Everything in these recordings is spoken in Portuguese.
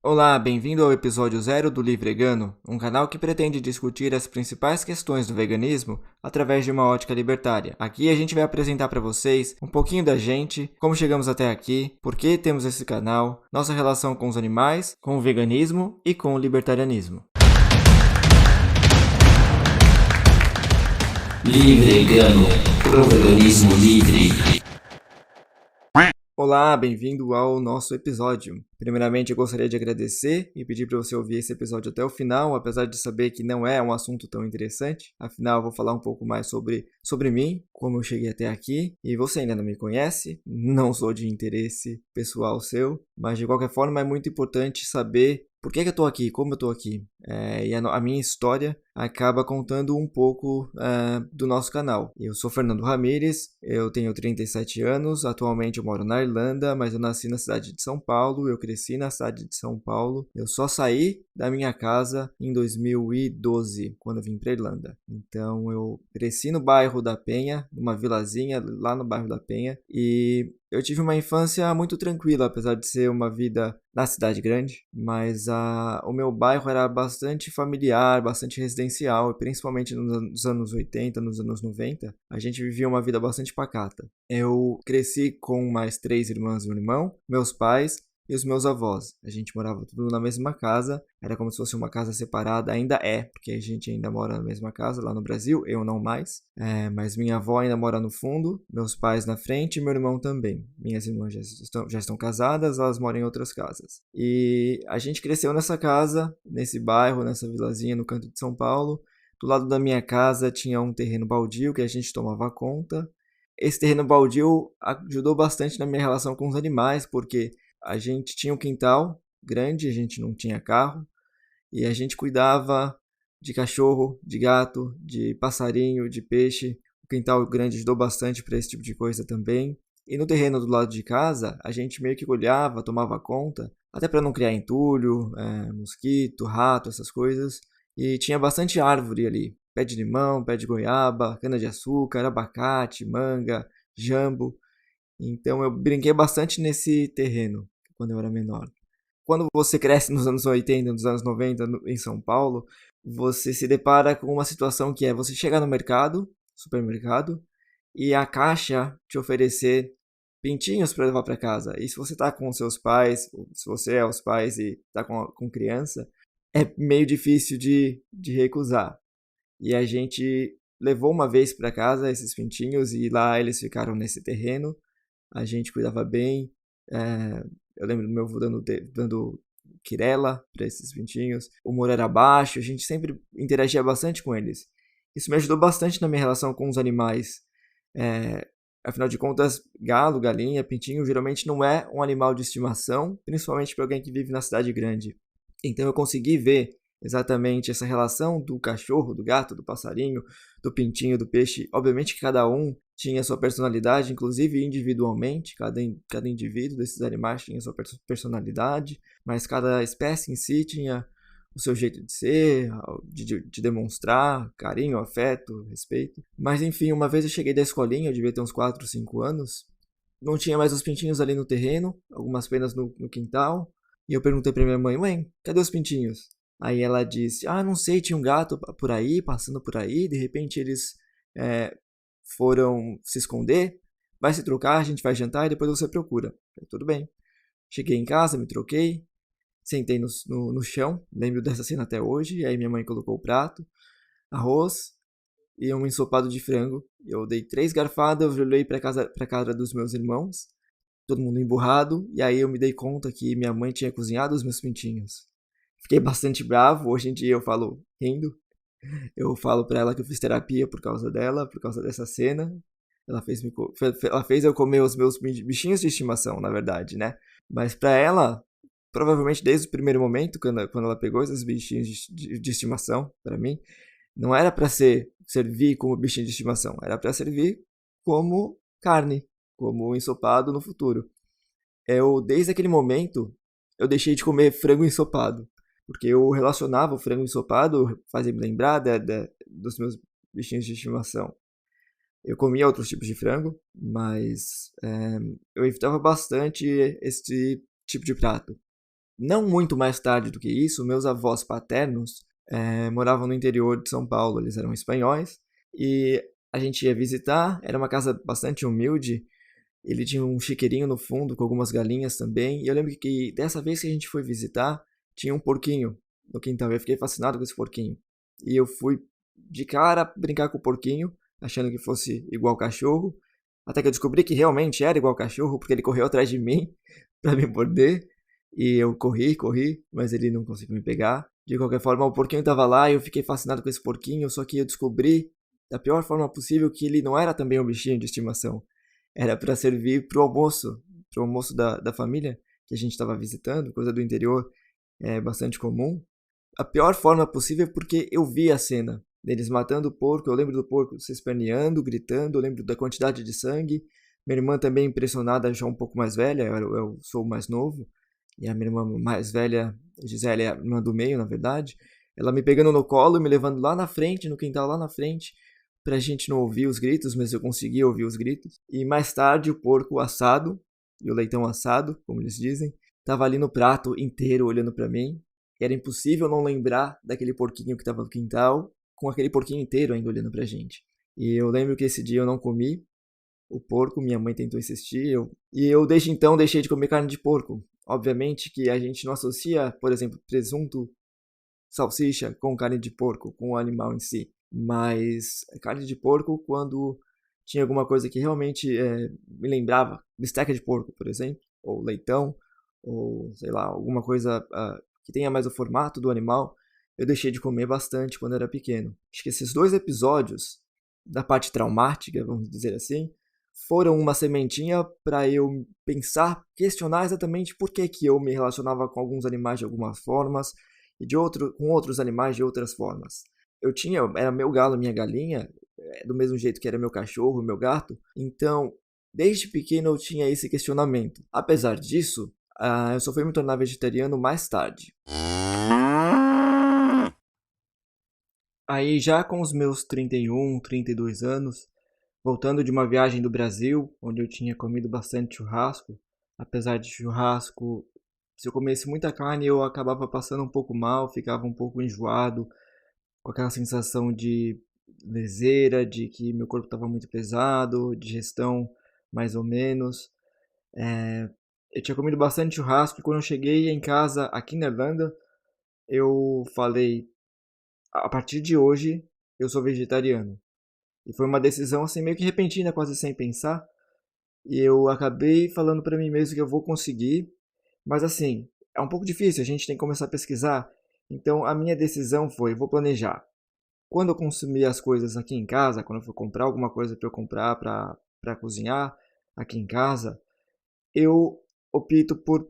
Olá, bem-vindo ao episódio 0 do Livregano, um canal que pretende discutir as principais questões do veganismo através de uma ótica libertária. Aqui a gente vai apresentar para vocês um pouquinho da gente, como chegamos até aqui, por que temos esse canal, nossa relação com os animais, com o veganismo e com o libertarianismo. Livregano, pro veganismo livre. Olá, bem-vindo ao nosso episódio. Primeiramente, eu gostaria de agradecer e pedir para você ouvir esse episódio até o final, apesar de saber que não é um assunto tão interessante. Afinal, eu vou falar um pouco mais sobre mim, como eu cheguei até aqui. E você ainda não me conhece, não sou de interesse pessoal seu, mas de qualquer forma é muito importante saber por que eu estou aqui, como eu estou aqui. E a minha história acaba contando um pouco do nosso canal. Eu sou Fernando Ramires, eu tenho 37 anos, atualmente eu moro na Irlanda, mas eu nasci na cidade de São Paulo, eu cresci na cidade de São Paulo. Eu só saí da minha casa em 2012, quando eu vim para Irlanda. Então eu cresci no bairro da Penha, numa vilazinha lá no bairro da Penha, e eu tive uma infância muito tranquila, apesar de ser uma vida na cidade grande, mas o meu bairro era bastante familiar, bastante residencial, e principalmente nos anos 80, nos anos 90, a gente vivia uma vida bastante pacata. Eu cresci com mais 3 irmãs e um irmão, meus pais e os meus avós. A gente morava tudo na mesma casa, era como se fosse uma casa separada, ainda é, porque a gente ainda mora na mesma casa lá no Brasil, eu não mais, mas minha avó ainda mora no fundo, meus pais na frente e meu irmão também. Minhas irmãs já estão casadas, elas moram em outras casas. E a gente cresceu nessa casa, nesse bairro, nessa vilazinha no canto de São Paulo. Do lado da minha casa tinha um terreno baldio que a gente tomava conta. Esse terreno baldio ajudou bastante na minha relação com os animais, porque a gente tinha um quintal grande, a gente não tinha carro, e a gente cuidava de cachorro, de gato, de passarinho, de peixe. O quintal grande ajudou bastante para esse tipo de coisa também. E no terreno do lado de casa, a gente meio que olhava, tomava conta, até para não criar entulho, mosquito, rato, essas coisas. E tinha bastante árvore ali. Pé de limão, pé de goiaba, cana-de-açúcar, abacate, manga, jambo. Então eu brinquei bastante nesse terreno quando eu era menor. Quando você cresce nos anos 80, nos anos 90 em São Paulo, você se depara com uma situação que é você chegar no mercado, supermercado, e a caixa te oferecer pintinhos para levar para casa. E se você está com seus pais, ou se você é os pais e está com criança, é meio difícil de recusar. E a gente levou uma vez para casa esses pintinhos e lá eles ficaram nesse terreno. A gente cuidava bem. Eu lembro do meu avô dando quirela para esses pintinhos. O muro era baixo, a gente sempre interagia bastante com eles. Isso me ajudou bastante na minha relação com os animais. Afinal de contas, galo, galinha, pintinho geralmente não é um animal de estimação, principalmente para alguém que vive na cidade grande. Então eu consegui ver exatamente essa relação do cachorro, do gato, do passarinho, do pintinho, do peixe. Obviamente que cada um tinha sua personalidade, inclusive individualmente, cada indivíduo desses animais tinha sua personalidade, mas cada espécie em si tinha o seu jeito de ser, de demonstrar carinho, afeto, respeito. Mas enfim, uma vez eu cheguei da escolinha, eu devia ter uns 4, 5 anos, não tinha mais os pintinhos ali no terreno, algumas penas no quintal, e eu perguntei pra minha mãe, cadê os pintinhos? Aí ela disse, não sei, tinha um gato por aí, passando por aí, de repente eles é, foram se esconder, vai se trocar, a gente vai jantar e depois você procura. Falei, tudo bem. Cheguei em casa, me troquei, sentei no chão, lembro dessa cena até hoje, aí minha mãe colocou o prato, arroz e um ensopado de frango. Eu dei 3 garfadas, eu olhei pra casa dos meus irmãos, todo mundo emburrado, e aí eu me dei conta que minha mãe tinha cozinhado os meus pintinhos. Fiquei bastante bravo, hoje em dia eu falo rindo, eu falo pra ela que eu fiz terapia por causa dela, por causa dessa cena. Ela fez eu comer os meus bichinhos de estimação, na verdade, né? Mas pra ela, provavelmente desde o primeiro momento, quando ela pegou esses bichinhos de estimação pra mim, não era pra servir como bichinho de estimação, era pra servir como carne, como ensopado no futuro. Desde aquele momento, eu deixei de comer frango ensopado. Porque eu relacionava o frango ensopado, fazia me lembrar dos meus bichinhos de estimação. Eu comia outros tipos de frango, mas eu evitava bastante esse tipo de prato. Não muito mais tarde do que isso, meus avós paternos moravam no interior de São Paulo, eles eram espanhóis, e a gente ia visitar, era uma casa bastante humilde, ele tinha um chiqueirinho no fundo com algumas galinhas também, e eu lembro que dessa vez que a gente foi visitar, tinha um porquinho no quintal, eu fiquei fascinado com esse porquinho. E eu fui de cara brincar com o porquinho, achando que fosse igual cachorro, até que eu descobri que realmente era igual cachorro, porque ele correu atrás de mim para me morder. E eu corri, mas ele não conseguiu me pegar. De qualquer forma, o porquinho estava lá e eu fiquei fascinado com esse porquinho, só que eu descobri da pior forma possível que ele não era também um bichinho de estimação. Era para servir pro almoço da família que a gente estava visitando, coisa do interior, é bastante comum. A pior forma possível porque eu vi a cena deles matando o porco, eu lembro do porco se esperneando, gritando, eu lembro da quantidade de sangue. Minha irmã também impressionada, já um pouco mais velha, eu sou o mais novo, e a minha irmã mais velha, Gisele, é a irmã do meio, na verdade, ela me pegando no colo e me levando lá na frente, no quintal lá na frente, pra gente não ouvir os gritos, mas eu conseguia ouvir os gritos. E mais tarde o porco assado, e o leitão assado, como eles dizem, tava ali no prato inteiro olhando pra mim. Era impossível não lembrar daquele porquinho que tava no quintal, com aquele porquinho inteiro ainda olhando pra gente. E eu lembro que esse dia eu não comi o porco, minha mãe tentou insistir, e eu desde então deixei de comer carne de porco. Obviamente que a gente não associa, por exemplo, presunto, salsicha com carne de porco, com o animal em si. Mas carne de porco, quando tinha alguma coisa que realmente me lembrava, bisteca de porco, por exemplo, ou leitão, ou sei lá, alguma coisa que tenha mais o formato do animal, eu deixei de comer bastante quando era pequeno. Acho que esses 2 episódios, da parte traumática, vamos dizer assim, foram uma sementinha para eu pensar, questionar exatamente por que eu me relacionava com alguns animais de algumas formas e com outros animais de outras formas. Era meu galo, minha galinha, do mesmo jeito que era meu cachorro, meu gato, então desde pequeno eu tinha esse questionamento. Apesar disso, eu só fui me tornar vegetariano mais tarde. Aí já com os meus 31, 32 anos, voltando de uma viagem do Brasil, onde eu tinha comido bastante churrasco, apesar de churrasco, se eu comesse muita carne eu acabava passando um pouco mal, ficava um pouco enjoado, com aquela sensação de leseira, de que meu corpo estava muito pesado, digestão mais ou menos. Eu tinha comido bastante churrasco e quando eu cheguei em casa aqui na Irlanda, eu falei, a partir de hoje eu sou vegetariano. E foi uma decisão assim meio que repentina, quase sem pensar. E eu acabei falando para mim mesmo que eu vou conseguir, mas assim, é um pouco difícil, a gente tem que começar a pesquisar. Então a minha decisão foi, vou planejar. Quando eu consumir as coisas aqui em casa, quando eu for comprar alguma coisa para eu comprar para cozinhar aqui em casa, eu opto por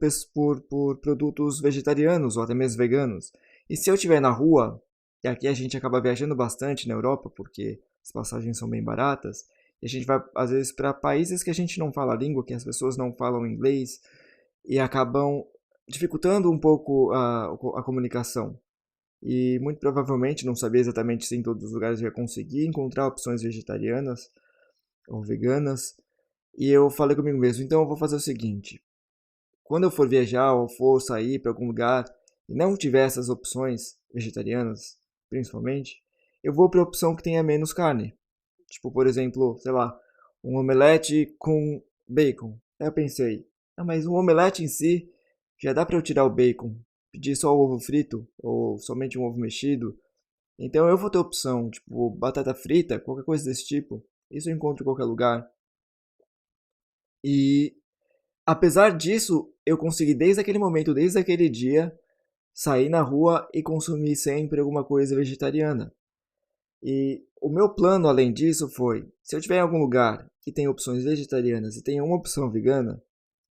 produtos vegetarianos ou até mesmo veganos. E se eu estiver na rua, e aqui a gente acaba viajando bastante na Europa, porque as passagens são bem baratas, e a gente vai às vezes para países que a gente não fala a língua, que as pessoas não falam inglês, e acabam dificultando um pouco a comunicação. E muito provavelmente, não sabia exatamente se em todos os lugares eu ia conseguir encontrar opções vegetarianas ou veganas. E eu falei comigo mesmo, então eu vou fazer o seguinte: quando eu for viajar ou for sair para algum lugar e não tiver essas opções vegetarianas, principalmente, eu vou para a opção que tenha menos carne. Tipo, por exemplo, sei lá, um omelete com bacon. Aí eu pensei, mas o omelete em si já dá para eu tirar o bacon, pedir só o ovo frito ou somente um ovo mexido. Então eu vou ter opção, tipo, batata frita, qualquer coisa desse tipo. Isso eu encontro em qualquer lugar. E apesar disso, eu consegui desde aquele momento, desde aquele dia, sair na rua e consumir sempre alguma coisa vegetariana. E o meu plano, além disso, foi: se eu estiver em algum lugar que tem opções vegetarianas e tem uma opção vegana,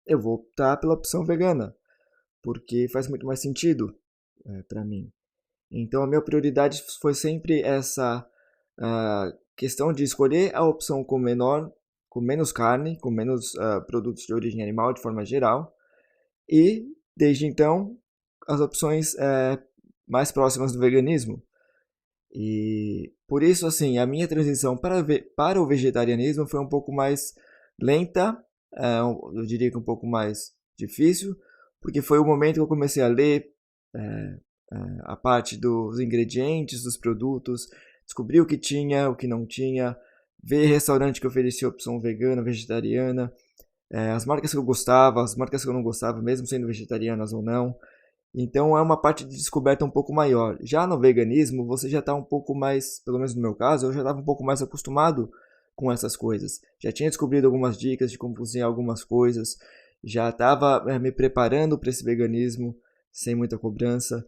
eu vou optar pela opção vegana, porque faz muito mais sentido para mim. Então, a minha prioridade foi sempre essa questão de escolher a opção com menos carne, com menos produtos de origem animal de forma geral, e desde então as opções mais próximas do veganismo. E por isso, assim, a minha transição para o vegetarianismo foi um pouco mais lenta, eu diria que um pouco mais difícil, porque foi o momento que eu comecei a ler a parte dos ingredientes, dos produtos, descobrir o que tinha, o que não tinha, ver restaurante que oferecia opção vegana, vegetariana, as marcas que eu gostava, as marcas que eu não gostava, mesmo sendo vegetarianas ou não. Então é uma parte de descoberta um pouco maior. Já no veganismo, você já está um pouco mais, pelo menos no meu caso, eu já estava um pouco mais acostumado com essas coisas. Já tinha descobrido algumas dicas de como cozinhar algumas coisas, já estava me preparando para esse veganismo sem muita cobrança,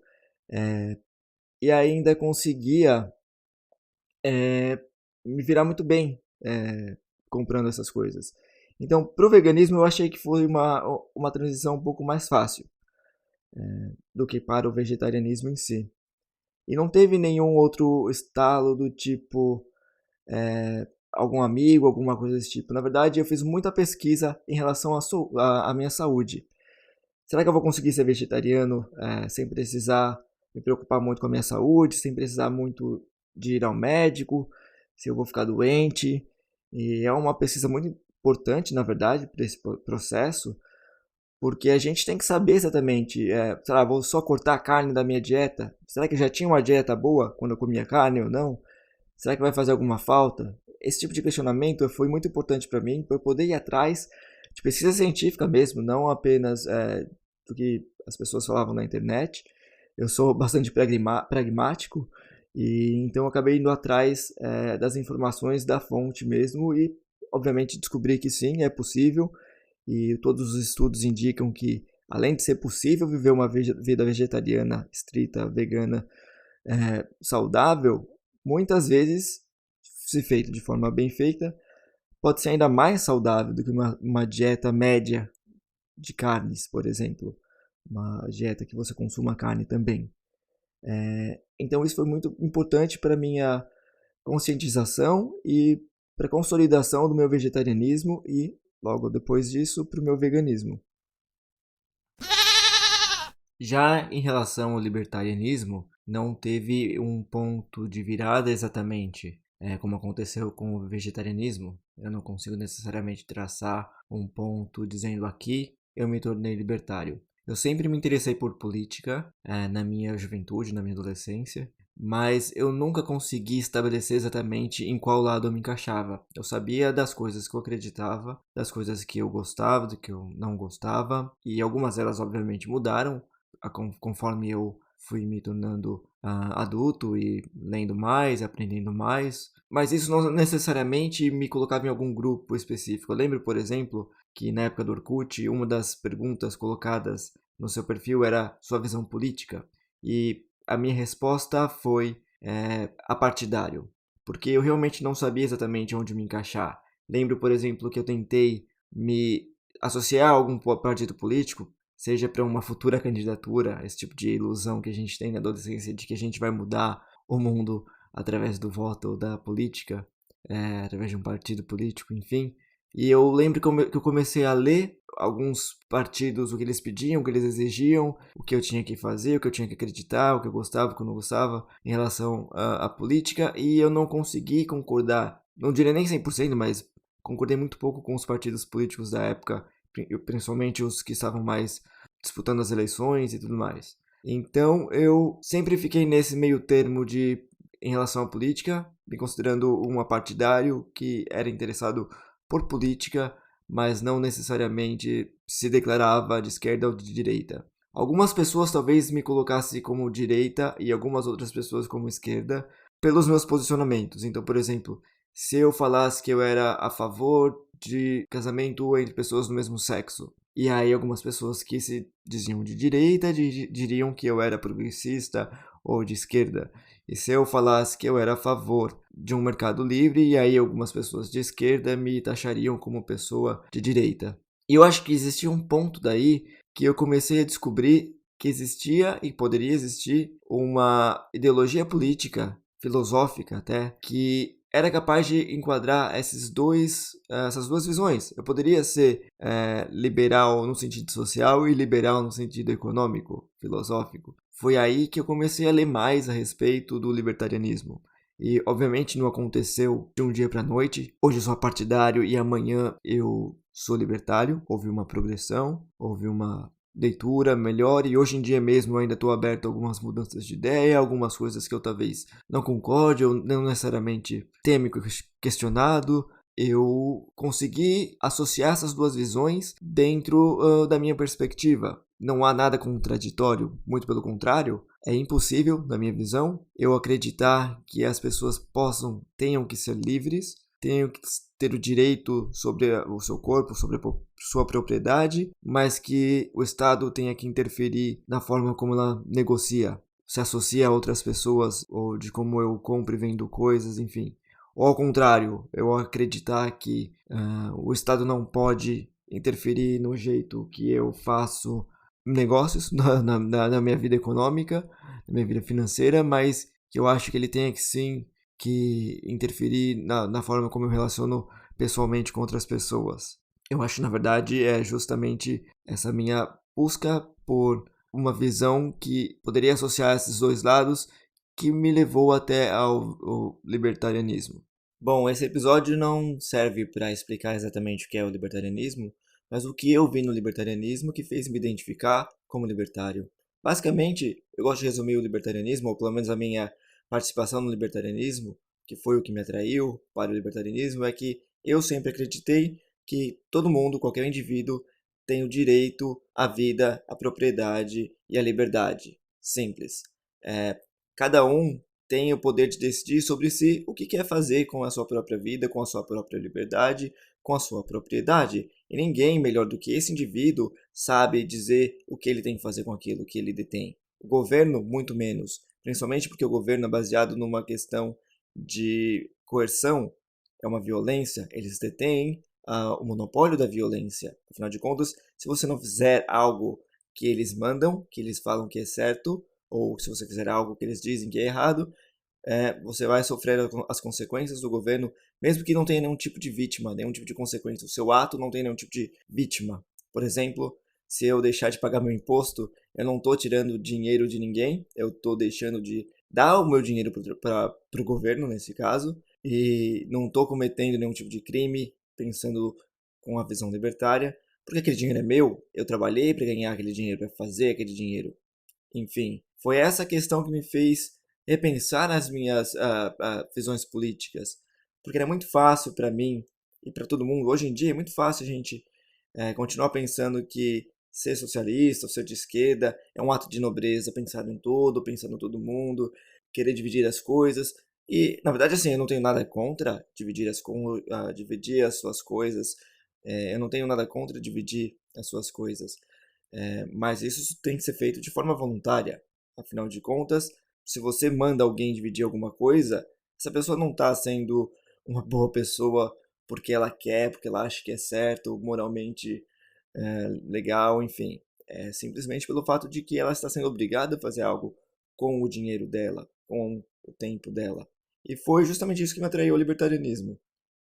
e ainda conseguia me virar muito bem comprando essas coisas. Então, pro veganismo eu achei que foi uma transição um pouco mais fácil do que para o vegetarianismo em si. E não teve nenhum outro estalo do tipo algum amigo, alguma coisa desse tipo. Na verdade, eu fiz muita pesquisa em relação à minha saúde. Será que eu vou conseguir ser vegetariano sem precisar me preocupar muito com a minha saúde, sem precisar muito de ir ao médico, se eu vou ficar doente? E é uma pesquisa muito importante, na verdade, para esse processo, porque a gente tem que saber exatamente, sei lá, vou só cortar a carne da minha dieta? Será que eu já tinha uma dieta boa quando eu comia carne ou não? Será que vai fazer alguma falta? Esse tipo de questionamento foi muito importante para mim, para eu poder ir atrás de pesquisa científica mesmo, não apenas do que as pessoas falavam na internet. Eu sou bastante pragmático e então eu acabei indo atrás das informações da fonte mesmo e, obviamente, descobri que sim, é possível e todos os estudos indicam que, além de ser possível viver uma vida vegetariana estrita, vegana, saudável, muitas vezes, se feito de forma bem feita, pode ser ainda mais saudável do que uma dieta média de carnes, por exemplo. Uma dieta que você consuma carne também. Então isso foi muito importante para minha conscientização e para a consolidação do meu vegetarianismo e, logo depois disso, para o meu veganismo. Já em relação ao libertarianismo, não teve um ponto de virada exatamente, como aconteceu com o vegetarianismo. Eu não consigo necessariamente traçar um ponto dizendo aqui eu me tornei libertário. Eu sempre me interessei por política, na minha juventude, na minha adolescência, mas eu nunca consegui estabelecer exatamente em qual lado eu me encaixava. Eu sabia das coisas que eu acreditava, das coisas que eu gostava, do que eu não gostava, e algumas delas obviamente mudaram conforme eu fui me tornando adulto e lendo mais, aprendendo mais. Mas isso não necessariamente me colocava em algum grupo específico. Eu lembro, por exemplo, que na época do Orkut, uma das perguntas colocadas no seu perfil era sua visão política. E a minha resposta foi apartidário, porque eu realmente não sabia exatamente onde me encaixar. Lembro, por exemplo, que eu tentei me associar a algum partido político, seja para uma futura candidatura, esse tipo de ilusão que a gente tem na adolescência de que a gente vai mudar o mundo através do voto ou da política, através de um partido político, enfim. E eu lembro que eu comecei a ler alguns partidos, o que eles pediam, o que eles exigiam, o que eu tinha que fazer, o que eu tinha que acreditar, o que eu gostava, o que eu não gostava em relação à política, e eu não consegui concordar, não diria nem 100%, mas concordei muito pouco com os partidos políticos da época, principalmente os que estavam mais disputando as eleições e tudo mais. Então eu sempre fiquei nesse meio termo em relação à política, me considerando um apartidário que era interessado por política, mas não necessariamente se declarava de esquerda ou de direita. Algumas pessoas talvez me colocassem como direita e algumas outras pessoas como esquerda pelos meus posicionamentos. Então, por exemplo, se eu falasse que eu era a favor de casamento entre pessoas do mesmo sexo, e aí algumas pessoas que se diziam de direita diriam que eu era progressista ou de esquerda. E se eu falasse que eu era a favor de um mercado livre, e aí algumas pessoas de esquerda me taxariam como pessoa de direita. E eu acho que existia um ponto daí que eu comecei a descobrir que existia e poderia existir uma ideologia política, filosófica até, que era capaz de enquadrar essas duas visões. Eu poderia ser liberal no sentido social e liberal no sentido econômico, filosófico. Foi aí que eu comecei a ler mais a respeito do libertarianismo. E, obviamente, não aconteceu de um dia para a noite. Hoje eu sou partidário e amanhã eu sou libertário. Houve uma progressão, houve uma leitura melhor, e hoje em dia mesmo eu ainda estou aberto a algumas mudanças de ideia, algumas coisas que eu talvez não concorde ou não necessariamente tenha me questionado. Eu consegui associar essas duas visões dentro da minha perspectiva. Não há nada contraditório, muito pelo contrário. É impossível, na minha visão, eu acreditar que as pessoas tenham que ser livres, tenham que ter o direito sobre o seu corpo, sobre a sua propriedade, mas que o Estado tenha que interferir na forma como ela negocia, se associa a outras pessoas, ou de como eu compro e vendo coisas, enfim. Ou ao contrário, eu acreditar que o Estado não pode interferir no jeito que eu faço negócios na minha vida econômica, na minha vida financeira, mas que eu acho que ele tenha que sim que interferir na forma como eu relaciono pessoalmente com outras pessoas. Eu acho, na verdade, é justamente essa minha busca por uma visão que poderia associar esses dois lados que me levou até ao libertarianismo. Bom, esse episódio não serve para explicar exatamente o que é o libertarianismo, mas o que eu vi no libertarianismo que fez me identificar como libertário. Basicamente, eu gosto de resumir o libertarianismo, ou pelo menos a minha participação no libertarianismo, que foi o que me atraiu para o libertarianismo, é que eu sempre acreditei que todo mundo, qualquer indivíduo, tem o direito à vida, à propriedade e à liberdade. Simples. Cada um tem o poder de decidir sobre si o que quer fazer com a sua própria vida, com a sua própria liberdade, com a sua propriedade. E ninguém melhor do que esse indivíduo sabe dizer o que ele tem que fazer com aquilo que ele detém. O governo, muito menos. Principalmente porque o governo é baseado numa questão de coerção, é uma violência, eles detêm o monopólio da violência. Afinal de contas, se você não fizer algo que eles mandam, que eles falam que é certo, ou se você fizer algo que eles dizem que é errado, você vai sofrer as consequências do governo, mesmo que não tenha nenhum tipo de vítima, nenhum tipo de consequência. O seu ato não tem nenhum tipo de vítima. Por exemplo, se eu deixar de pagar meu imposto, eu não estou tirando dinheiro de ninguém, eu estou deixando de dar o meu dinheiro para o governo, nesse caso, e não estou cometendo nenhum tipo de crime, pensando com a visão libertária, porque aquele dinheiro é meu, eu trabalhei para ganhar aquele dinheiro, para fazer aquele dinheiro. Enfim, foi essa questão que me fez repensar nas minhas visões políticas, porque era muito fácil para mim e para todo mundo, hoje em dia é muito fácil a gente continuar pensando que ser socialista ou ser de esquerda é um ato de nobreza, pensar em todo, pensar em todo mundo, querer dividir as coisas. E, na verdade, assim, eu não tenho nada contra dividir as suas coisas, eu não tenho nada contra dividir as suas coisas, mas isso tem que ser feito de forma voluntária. Afinal de contas, se você manda alguém dividir alguma coisa, essa pessoa não está sendo uma boa pessoa porque ela quer, porque ela acha que é certo, moralmente legal, enfim. É simplesmente pelo fato de que ela está sendo obrigada a fazer algo com o dinheiro dela, com o tempo dela. E foi justamente isso que me atraiu ao libertarianismo.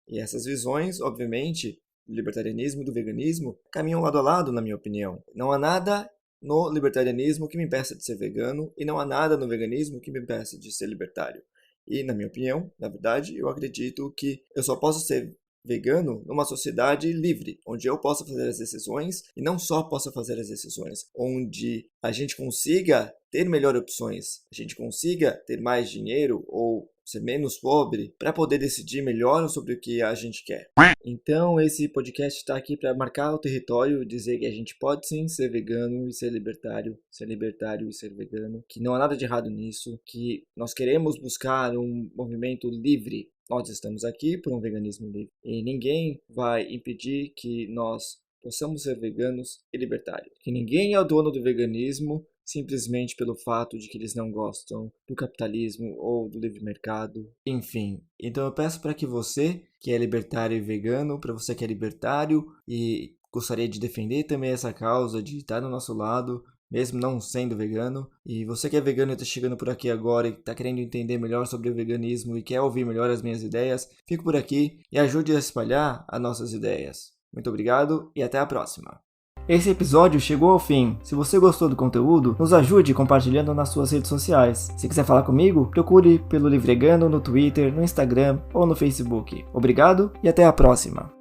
E essas visões, obviamente, do libertarianismo e do veganismo, caminham lado a lado, na minha opinião. Não há nada no libertarianismo que me impeça de ser vegano, e não há nada no veganismo que me impeça de ser libertário. E, na minha opinião, na verdade, eu acredito que eu só posso ser vegano numa sociedade livre, onde eu possa fazer as decisões, e não só possa fazer as decisões, onde a gente consiga ter melhores opções, a gente consiga ter mais dinheiro ou ser menos pobre para poder decidir melhor sobre o que a gente quer. Então esse podcast está aqui para marcar o território, dizer que a gente pode sim ser vegano e ser libertário e ser vegano, que não há nada de errado nisso, que nós queremos buscar um movimento livre. Nós estamos aqui por um veganismo livre e ninguém vai impedir que nós possamos ser veganos e libertários. Que ninguém é o dono do veganismo simplesmente pelo fato de que eles não gostam do capitalismo ou do livre mercado. Enfim, então eu peço para que você, que é libertário e vegano, para você que é libertário e gostaria de defender também essa causa, de estar do nosso lado, mesmo não sendo vegano, e você que é vegano e está chegando por aqui agora e está querendo entender melhor sobre o veganismo e quer ouvir melhor as minhas ideias, fique por aqui e ajude a espalhar as nossas ideias. Muito obrigado e até a próxima! Esse episódio chegou ao fim. Se você gostou do conteúdo, nos ajude compartilhando nas suas redes sociais. Se quiser falar comigo, procure pelo Livregano no Twitter, no Instagram ou no Facebook. Obrigado e até a próxima!